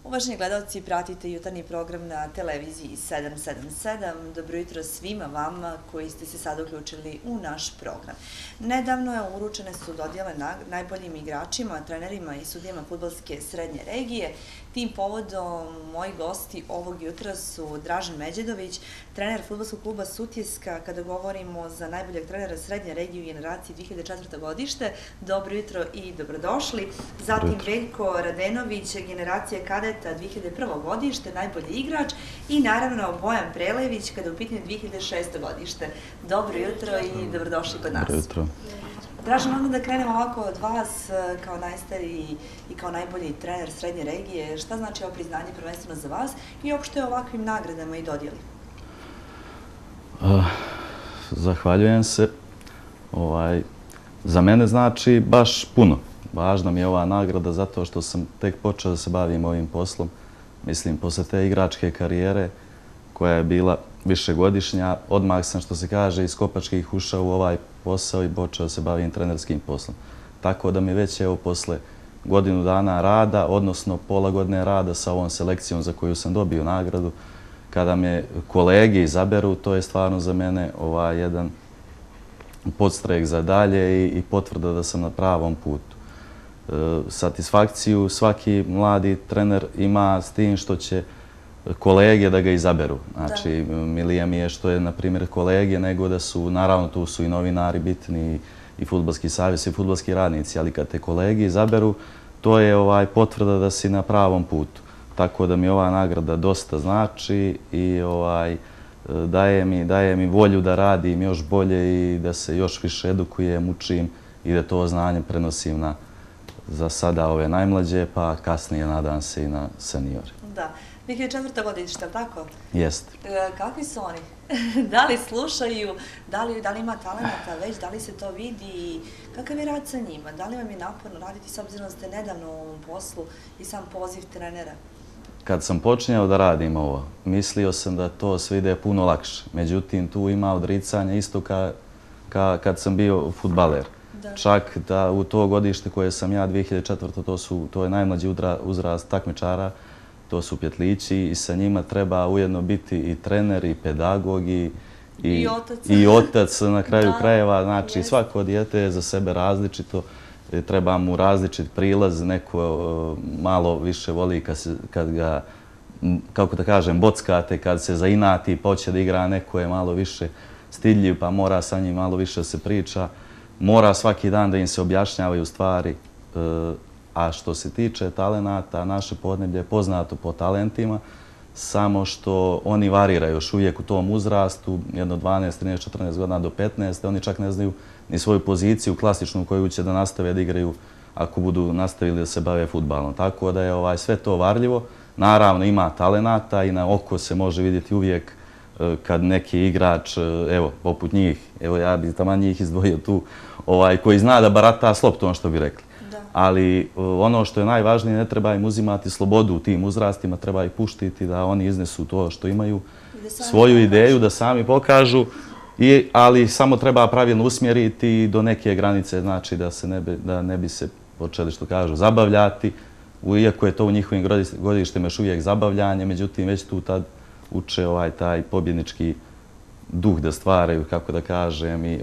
Uvaženi gledalci, pratite jutarnji program na televiziji 777. Dobro jutro svima vama koji ste se sad uključili u naš program. Nedavno uručene su dodjele najboljim igračima, trenerima i sudijama fudbalske srednje regije. Tim povodom moji gosti ovog jutra su Dražen Međedović, trener fudbalskog kluba Sutjeska, kada govorimo za najboljeg trenera srednje regije u generaciji 2004. godište. Dobro jutro i dobrodošli. Zatim Veljko Radenović, generacija kadeta 2001. godište, najbolji igrač, i naravno Bojan Prelević, kada u pitanju 2006. godište. Dobro jutro i dobrodošli kod nas. Dobro jutro. Dražen, onda da krenemo ovako od vas kao najstariji i kao najbolji trener srednje regije. Šta znači ovo priznanje prvenstveno za vas i uopšte ovakvim nagradama i dodjeli? Zahvaljujem se. Za mene znači baš puno. Važna mi je ova nagrada zato što sam tek počeo da se bavim ovim poslom. Mislim, posle te igračke karijere koja je bila višegodišnja, odmah sam, što se kaže, iz kopačkih ušao u ovaj posao i počeo da se bavim trenerskim poslom. Tako da mi već evo posle godinu dana rada, odnosno pola godine rada sa ovom selekcijom za koju sam dobio nagradu, kada me kolege izaberu, to je stvarno za mene jedan podstrek za dalje i potvrda da sam na pravom putu. Satisfakciju svaki mladi trener ima s tim što će kolege da ga izaberu. Znači, milije mi je što je, na primjer, kolege, nego da su, naravno, tu su i novinari bitni, i fudbalski savez, i fudbalski radnici, ali kad te kolege izaberu, to je potvrda da si na pravom putu. Tako da mi ova nagrada dosta znači i daje mi volju da radim još bolje i da se još više edukujem, učim i da to znanje prenosim na za sada ove najmlađe, pa kasnije nadam se i na seniore. Da. 2004. godište, tako? Jeste. Kakvi su oni? Da li slušaju? Da li ima talenata već? Da li se to vidi? Kakav je rad sa njima? Da li vam je naporno raditi s obzirom da ste nedavno u ovom poslu i sam poziv trenera? Kad sam počinjao da radim ovo, mislio sam da to sve ide puno lakše. Međutim, tu ima odricanja isto kad sam bio fudbaler. Čak da u to godište koje sam ja, 2004. to je najmlađi uzrast takmičara, to su pjetlići i sa njima treba ujedno biti i trener, i pedagog, i otac na kraju krajeva. Znači, svako dijete je za sebe različito, treba mu različit prilaz, neko malo više voli kad ga, kako da kažem, bockate, kad se zainati pa hoće da igra, neko je malo više stidljiv pa mora sa njim malo više se priča. Mora svaki dan da im se objašnjavaju stvari, a što se tiče talenata, naše podneblje je poznato po talentima, samo što oni variraju još uvijek u tom uzrastu, jedno 12, 13, 14 godina do 15, oni čak ne znaju ni svoju poziciju klasičnu koju će da nastave da igraju ako budu nastavili da se bave fudbalom. Tako da je sve to varljivo. Naravno ima talenata i na oko se može vidjeti uvijek kad neki igrač, evo, poput njih, evo ja bih taman njih izdvojio tu, koji zna da barata s loptom, što bi rekli. Ali ono što je najvažnije, ne treba im uzimati slobodu u tim uzrastima, treba ih puštiti da oni iznesu to što imaju, svoju ideju, da sami pokažu, ali samo treba pravilno usmjeriti do neke granice, znači da ne bi se počeli, što kažu, zabavljati, iako je to u njihovim godištima još uvijek zabavljanje, međutim već tu tad uče taj pobjednički duh da stvaraju, kako da kažem, i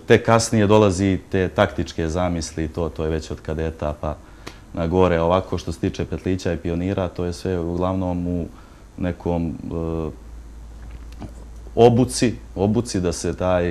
te kasnije dolazi te taktičke zamisli, to je već od kadeta pa na gore. Ovako što se tiče petlića i pionira, to je sve uglavnom u nekom obuci da se taj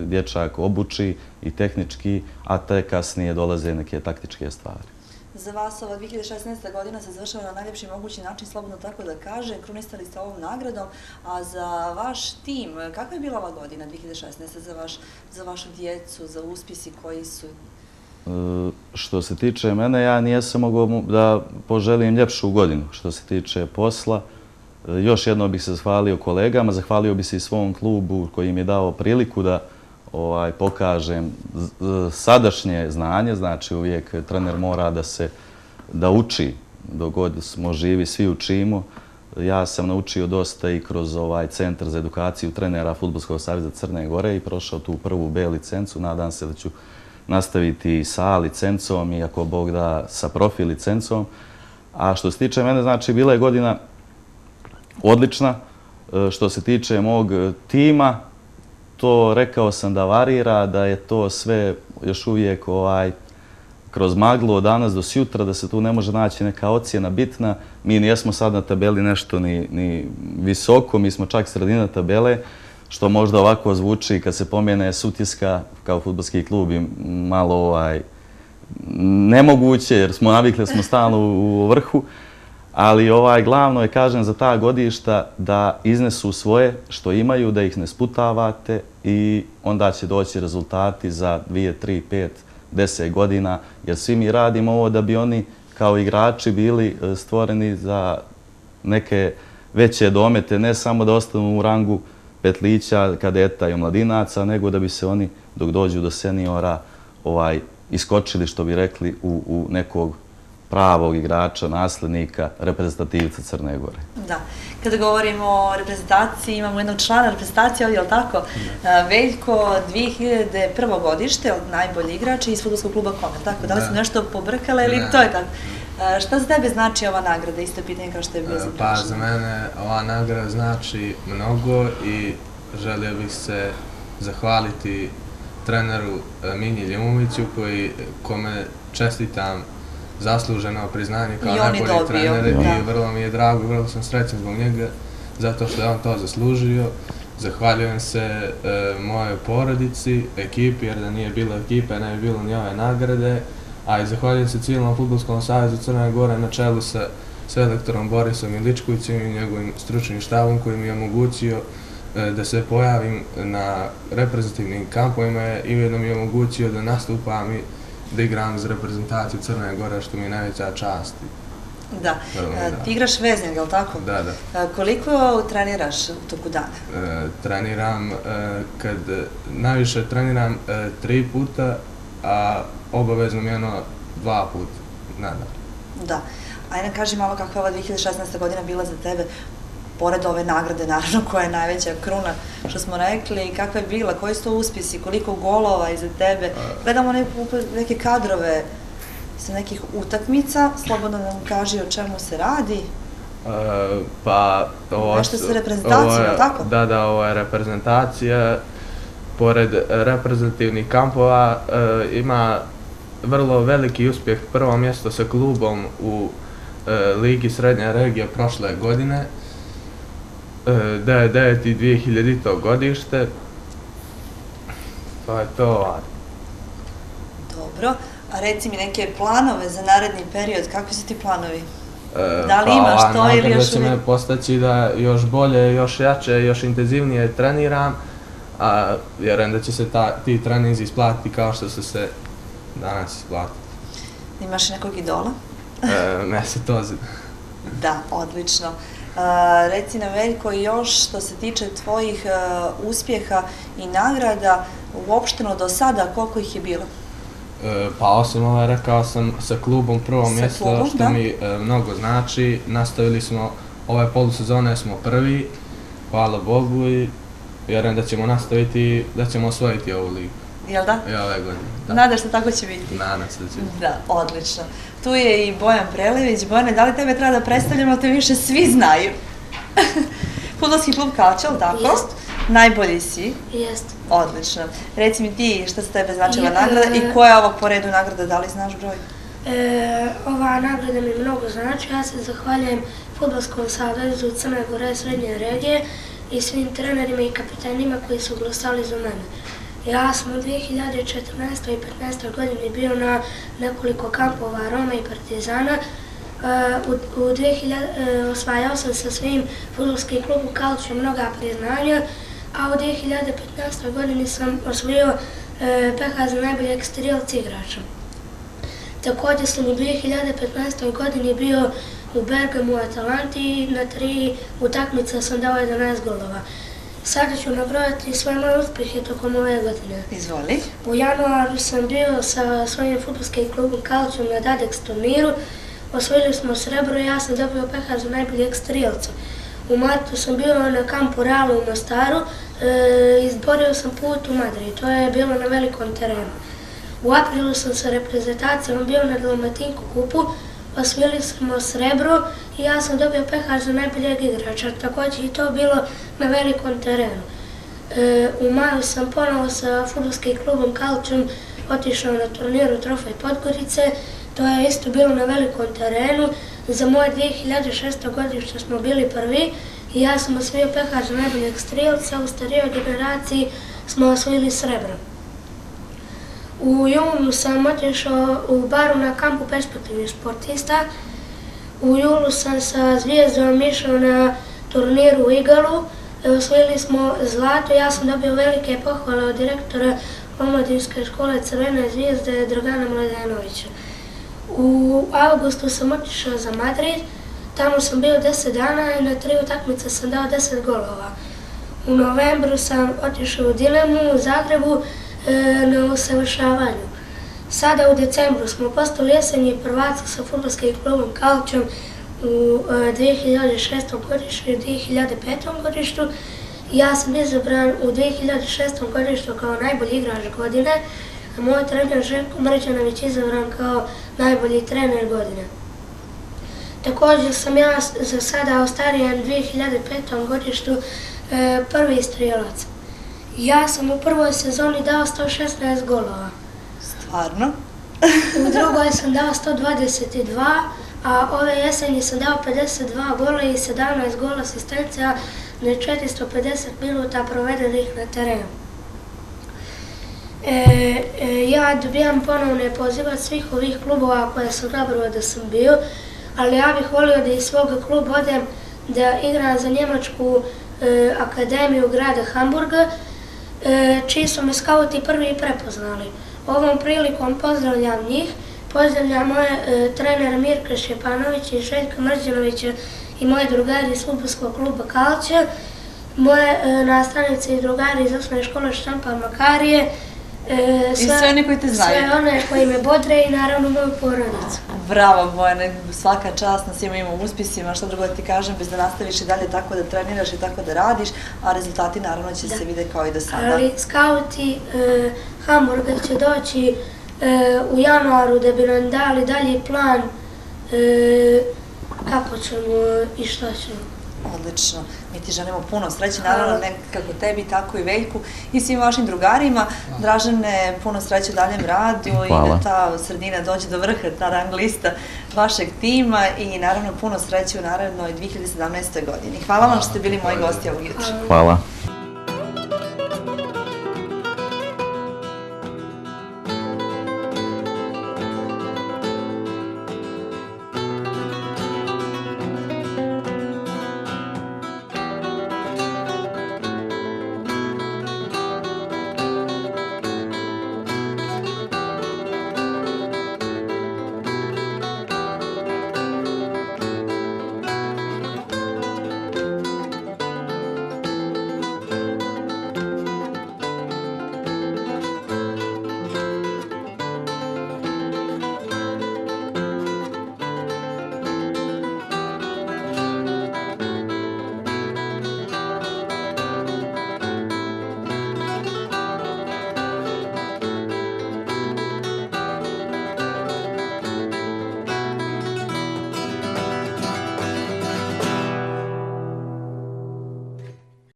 dječak obuči i tehnički, a te kasnije dolaze neke taktičke stvari. Za vas ova 2016. godina se završava na najljepši mogući način, slobodno tako da kaže. Krunisali ste ovom nagradom, a za vaš tim, kakva je bila ova godina 2016. za vašu djecu, za uspjesi koji su? Što se tiče mene, ja nijesam mogao da poželim ljepšu godinu. Što se tiče posla, još jedno bih se zahvalio kolegama, zahvalio bih se i svom klubu koji im je dao priliku da pokažem sadašnje znanje, znači uvijek trener mora da uči, dok god smo živi, svi učimo. Ja sam naučio dosta i kroz Centar za edukaciju trenera Fudbalskog saveza Crne Gore i prošao tu prvu B licencu. Nadam se da ću nastaviti sa A licencom i ako Bog da sa profi licencom. A što se tiče mene, znači, bila je godina odlična. Što se tiče mog tima, to rekao sam da varira, da je to sve još uvijek kroz maglu od danas do sjutra, da se tu ne može naći neka ocjena bitna. Mi nijesmo sad na tabeli nešto ni visoko, mi smo čak sredina tabele, što možda ovako zvuči kad se pomene Sutjeska kao fudbalski klub i malo nemoguće, jer smo navikli da smo stalno u vrhu. Ali glavno je, kažem, za ta godišta da iznesu svoje što imaju, da ih ne sputavate i onda će doći rezultati za 2, 3, 5, 10 godina, jer svi mi radimo ovo da bi oni kao igrači bili stvoreni za neke veće domete, ne samo da ostanu u rangu petlića, kadeta i omladinaca, nego da bi se oni, dok dođu do seniora, iskočili, što bi rekli, u nekog pravog igrača, naslednika, reprezentativca Crne Gore. Da. Kada govorimo o reprezentaciji, imamo jednog člana reprezentacije, ali je li tako? Veljko, 2001. godište, najbolji igrač iz fudbalskog kluba Komer, tako? Da li su nešto pobrkale ili to je tako? Šta za tebe znači ova nagrada? Isto pitanje kao što je bilo za Pa za mene ova nagrada znači mnogo i želio bih se zahvaliti treneru Minji Ljumoviću, kome čestitam zasluženo priznanje kao najbolji trener i vrlo mi je drago, vrlo sam srećan zbog njega, zato što je on to zaslužio. Zahvaljujem se mojoj porodici, ekipi, jer da nije bilo ekipe, ne bi bilo ni ove nagrade, a i zahvaljujem se civilnom fudbalskom savezu Crne Gore na čelu sa selektorom Borisom Iličkovićem i njegovim stručnim štabom koji mi je omogućio da se pojavim na reprezentativnim kampovima i ujedno mi je omogućio da nastupam i da igram za reprezentaciju Crne Gore, što mi je najveća čast. Da. Ti igraš veznjak, je li tako? Da. Koliko treniraš u toku dana? Treniram, najviše treniram 3 puta, a obavezno mi 2 puta na dan. Da. Ajde nam kaži malo kakva je ova 2016. godina bila za tebe, pored ove nagrade, naravno, koja je najveća kruna, što smo rekli, kakva je bila, koji su to uspjesi, koliko golova iza tebe. Gledamo neke kadrove sa nekih utakmica, slobodno nam kaži o čemu se radi. Nešto sa reprezentacijom, tako? Da, ovo je reprezentacija. Pored reprezentativnih kampova ima vrlo veliki uspjeh, prvo mjesto sa klubom u Ligi Srednje regije prošle godine. 9. i 2000. godište. To je to. Dobro. A reci mi neke planove za naredni period, kakvi su ti planovi? Da li imaš to ili još uvijek? Će me postaći da još bolje, još jače, još intenzivnije treniram, a vjerujem da će se ti treninzi isplatiti kao što su se danas isplatiti. Imaš nekog idola? Mesut Ozil. Da, odlično. Reci nam, Veljko, još što se tiče tvojih uspjeha i nagrada, uopšteno do sada, koliko ih je bilo? Pa osim ove, rekao sam, sa klubom prvo mjesto, što mi mnogo znači. Nastavili smo, ove polusezone smo prvi, hvala Bogu, i vjerujem da ćemo nastaviti, da ćemo osvojiti ovu ligu. Jel da? I ove godine. Nadaš se tako će biti? Nadam se da će biti. Da, odlično. Tu je i Bojan Prelević. Bojane, da li tebe treba da predstavljamo, te više svi znaju? Fudbalski klub Kalče, ali tako? Jest. Najbolji si? Jest. Odlično. Reci mi ti šta se tebe značila nagrada i koja je ovo po redu nagrada, da li znaš broj? Ova nagrada mi mnogo znači. Ja se zahvaljujem Fudbalskom savezu Crne Gore Srednje regije i svim trenerima i kapitanima koji su glasali za mene. Ja sam u 2014. i 2015. godini bio na nekoliko kampova Roma i Partizana. Osvajao sam sa svim fudbalskim klubom Kalče mnoga priznanja, a u 2015. godini sam osvojio PH za najboljeg strijelca igrača. Također sam u 2015. godini bio u Bergamu u Atalanti i na 3 utakmice sam dao 11 golova. Sada ću nabrojati sve moje uspjehe tokom ove godine. Izvoli. U januaru sam bio sa svojim fudbalskim klubom Kalčom na Dadex turniru. Osvojili smo srebro i ja sam dobio PH za najboljeg strijelca. U martu sam bio na kampu Realu u Mostaru, izborio sam put u Madrid, to je bilo na velikom terenu. U aprilu sam sa reprezentacijom bio na Dalmatinku kupu, osvojili smo srebro i ja sam dobio pehar za najboljeg igrača. Također i to bilo na velikom terenu. U maju sam ponovo sa fudbalskim klubom Kalčom otišao na turniru Trofej Podgorice. To je isto bilo na velikom terenu. Za moje 2006. godište smo bili prvi i ja sam osvojio pehar za najboljeg strijelca. U starijoj generaciji smo osvojili srebro. U junu sam otišao u Baru na kampu perspektivnih sportista. U julu sam sa Zvijezdom išao na turniru u Igalu. Osvojili smo zlato. Ja sam dobio velike pohvale od direktora omladinske škole Crvene zvijezde Dragana Mladenovića. U avgustu sam otišao za Madrid. Tamo sam bio 10 dana i na 3 utakmice sam dao 10 golova. U novembru sam otišao u Dilemu u Zagrebu na usavršavanju. Sada u decembru smo postali jesenji prvaci sa fudbalskim klubom Kalčom u 2006. godištu i 2005. godištu. Ja sam izabran u 2006. godištu kao najbolji igrač godine, a moj trener Željko Mrđanović izabran kao najbolji trener godine. Također sam ja za sada ostarijan u 2005. godištu prvi strijelac. Ja sam u prvoj sezoni dao 116 golova. Stvarno? U drugoj sam dao 122, a ove jesenje sam dao 52 gola i 17 gola asistencija na 450 minuta provedenih na terenu. Ja dobijam ponovne pozive od svih ovih klubova koje sam odabrao da sam bio, ali ja bih volio da iz svog kluba odem da igram za Njemačku akademiju grada Hamburga, čiji su me skauti prvi prepoznali. Ovom prilikom pozdravljam njih, pozdravljam moje trenere Mirka Šćepanovića i Željka Mrđanovića i moje drugari iz fudbalskog kluba Kalča, moje nastavnice i drugari iz osnovne škole Štampar Makarije, I sve one koji te znaju. Sve one koji me bodre i naravno moju porodicu. Bravo Bojane, svaka čast na svima imam uspjesima, što drugo ti kažem, bez da nastaviš i dalje tako da treniraš i tako da radiš, a rezultati naravno će se vidjeti kao i do sada. Ali skauti Hamburga će doći u januaru da bi nam dali dalji plan kako ćemo i što ćemo. Odlično. Mi ti želimo puno sreće, naravno ne kako tebi, tako i Veljku i svim vašim drugarima. Dražene, puno sreće u daljem radu i da ta sredina dođe do vrha, ta rang lista vašeg tima i naravno puno sreće u narednoj 2017. godini. Hvala vam što ste bili moji gosti ovog jutra. Hvala.